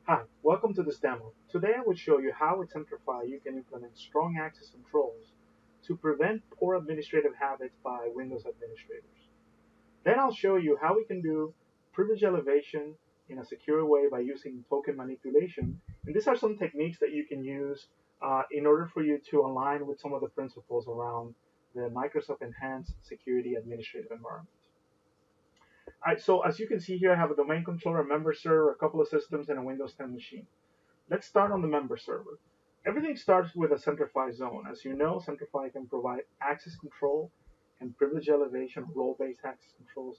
Hi, welcome to this demo. Today I will show you how with Centrify you can implement strong access controls to prevent poor administrative habits by Windows administrators. Then I'll show you how we can do privilege elevation in a secure way by using token manipulation. And these are some techniques that you can use in order for you to align with some of the principles around the Microsoft Enhanced Security Administrative Environment. So as you can see here, I have a domain controller, a member server, a couple of systems, and a Windows 10 machine. Let's start on the member server. Everything starts with a Centrify zone. As you know, Centrify can provide access control and privilege elevation, role-based access controls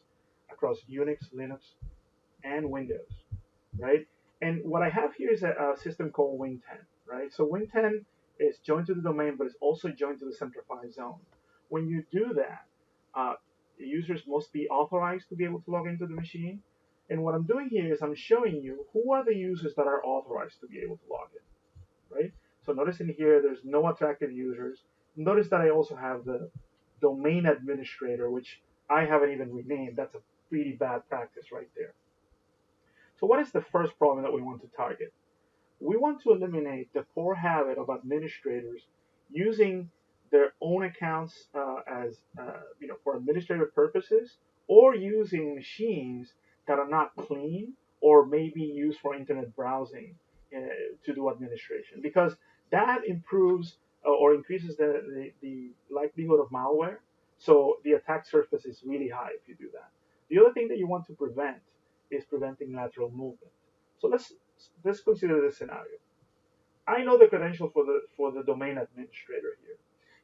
across Unix, Linux, and Windows, right? And what I have here is a system called Win10, right? So Win10 is joined to the domain, but it's also joined to the Centrify zone. When you do that, uh, users must be authorized to be able to log into the machine. And what I'm doing here is I'm showing you who are the users that are authorized to be able to log in, right? So notice in here, there's no attractive users. Notice that I also have the domain administrator, which I haven't even renamed. That's a pretty bad practice right there. So what is the first problem that we want to target? We want to eliminate the poor habit of administrators using their own accounts as for administrative purposes, or using machines that are not clean or maybe used for internet browsing uh, to do administration, because that improves or increases the likelihood of malware. So the attack surface is really high if you do that. The other thing that you want to prevent is preventing lateral movement. So let's consider this scenario. I know the credentials for the domain administrator here.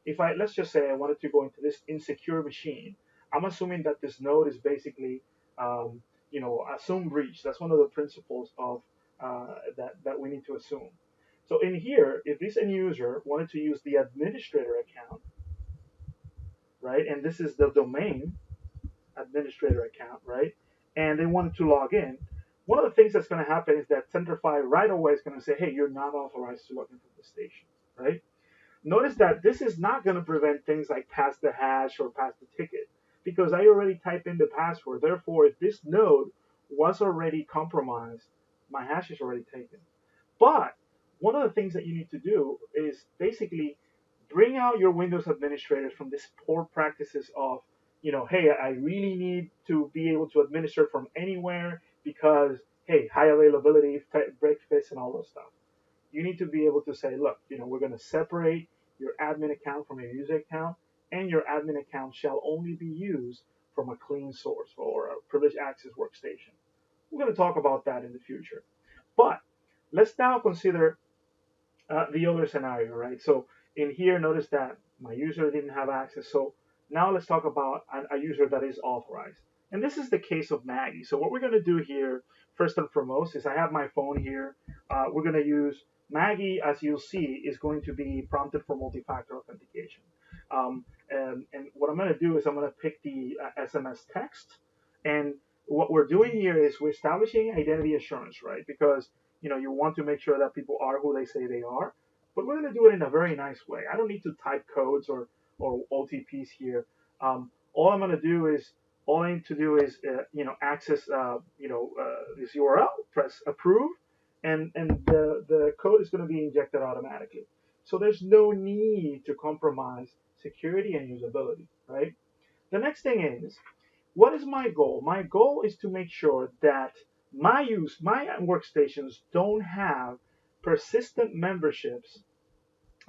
If I let's just say I wanted to go into this insecure machine, I'm assuming that this node is basically assume breach. That's one of the principles of that we need to assume. So in here, if this end user wanted to use the administrator account, right, and this is the domain administrator account, right, and they wanted to log in, one of the things that's going to happen is that Centrify right away is going to say, hey, you're not authorized to log into the station, right? Notice that this is not going to prevent things like pass the hash or pass the ticket, because I already typed in the password. Therefore, if this node was already compromised, my hash is already taken. But one of the things that you need to do is basically bring out your Windows administrators from this poor practices of, hey, I really need to be able to administer from anywhere because, hey, high availability, break fix, and all those stuff. You need to be able to say, look, we're going to separate your admin account from your user account, and your admin account shall only be used from a clean source or a privileged access workstation. We're going to talk about that in the future. But let's now consider the other scenario, right? So in here, notice that my user didn't have access. So now let's talk about a user that is authorized. And this is the case of Maggie. So what we're going to do here, first and foremost, is I have my phone here. We're going to use Maggie, as you'll see, is going to be prompted for multi-factor authentication. And what I'm going to do is I'm going to pick the SMS text. And what we're doing here is we're establishing identity assurance, right? Because you want to make sure that people are who they say they are, but we're going to do it in a very nice way. I don't need to type codes or OTPs here. All I'm going to do is all I need to do is access this URL, press approve, and the code is going to be injected automatically. So there's no need to compromise security and usability, right? The next thing is, what is my goal? My goal is to make sure that my workstations don't have persistent memberships,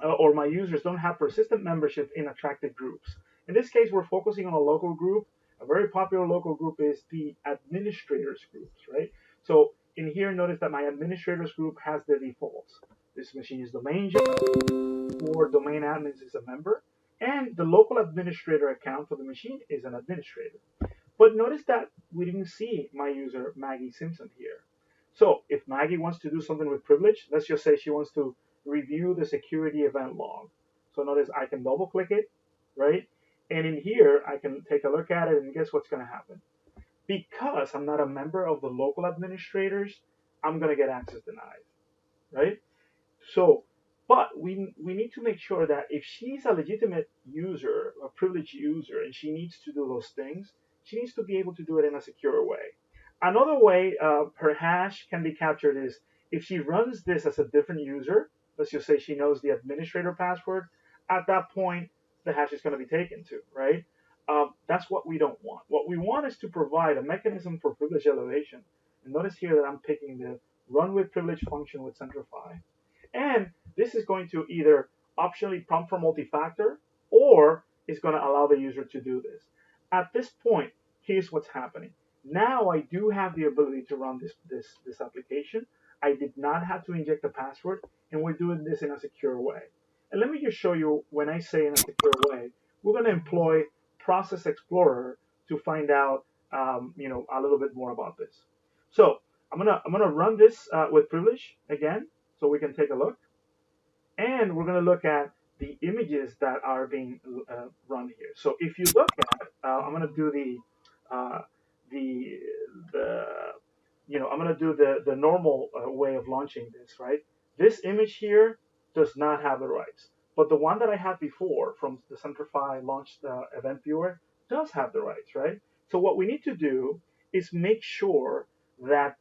or my users don't have persistent membership in attracted groups. In this case, we're focusing on a local group. A very popular local group is the administrators groups, right? So in here, notice that my administrators group has the defaults. This machine is domain for domain admins is a member, and the local administrator account for the machine is an administrator. But notice that we didn't see my user Maggie Simpson here. So if Maggie wants to do something with privilege, let's just say she wants to review the security event log. So notice I can double click it, right? And in here, I can take a look at it, and guess what's going to happen? Because I'm not a member of the local administrators, I'm going to get access denied, right? So, but we need to make sure that if she's a legitimate user, a privileged user, and she needs to do those things, she needs to be able to do it in a secure way. Another way her hash can be captured is If she runs this as a different user, let's just say she knows the administrator password, at that point, the hash is going to be taken to, right? That's what we don't want. What we want is to provide a mechanism for privilege elevation. And notice here that I'm picking the run with privilege function with Centrify. And this is going to either optionally prompt for multi-factor or it's going to allow the user to do this. At this point, here's what's happening. Now I do have the ability to run this application. I did not have to inject the password, and we're doing this in a secure way. And let me just show you when I say in a secure way, we're going to employ Process Explorer to find out a little bit more about this. So I'm gonna run this with privilege again, so we can take a look, and we're gonna look at the images that are being run here. So if you look at, I'm gonna do uh, the the I'm gonna do the normal way of launching this, right? This image here does not have the rights, but the one that I had before from the Centrify launched event viewer does have the rights, right? So what we need to do is make sure that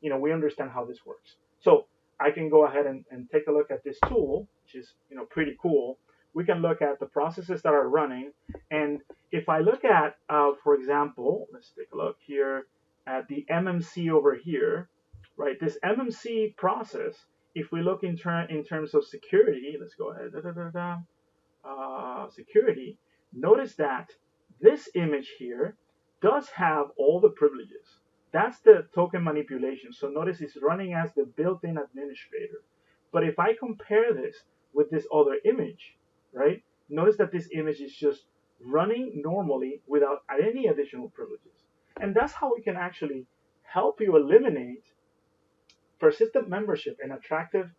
we understand how this works. So I can go ahead and take a look at this tool, which is pretty cool. We can look at the processes that are running, and if I look at, for example, let's take a look here at the MMC over here, right? This MMC process, if we look in terms of security, let's go ahead, security, notice that this image here does have all the privileges. That's the token manipulation. So notice it's running as the built-in administrator. But if I compare this with this other image, right, notice that this image is just running normally without any additional privileges. And that's how we can actually help you eliminate persistent membership in attractive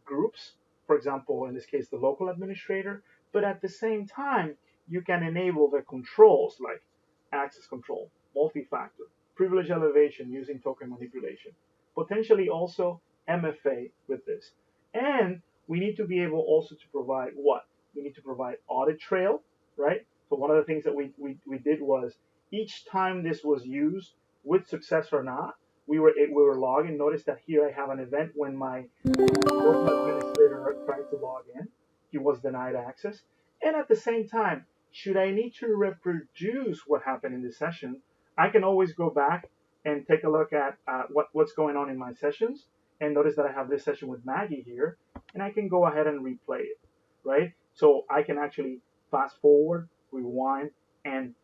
groups, for example, in this case, the local administrator, but at the same time, you can enable the controls like access control, multi-factor, privilege elevation using token manipulation, potentially also MFA with this. And we need to be able also to provide what? We need to provide audit trail, right? So one of the things that we did was each time this was used with success or not, we were logging. Notice that here I have an event when my local administrator tried to log in. He was denied access. And at the same time, should I need to reproduce what happened in this session, I can always go back and take a look at what's going on in my sessions. And notice that I have this session with Maggie here, and I can go ahead and replay it, right? So I can actually fast forward, rewind, and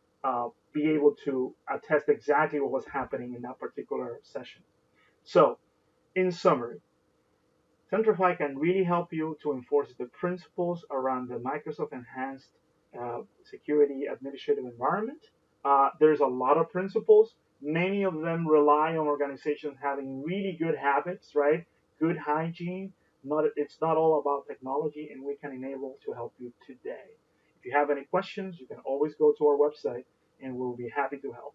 be able to attest exactly what was happening in that particular session. So, in summary, Centrify can really help you to enforce the principles around the Microsoft Enhanced Security Administrative Environment. There's a lot of principles. Many of them rely on organizations having really good habits, right? Good hygiene. It's not all about technology, and we can enable to help you today. If you have any questions, you can always go to our website, and we'll be happy to help.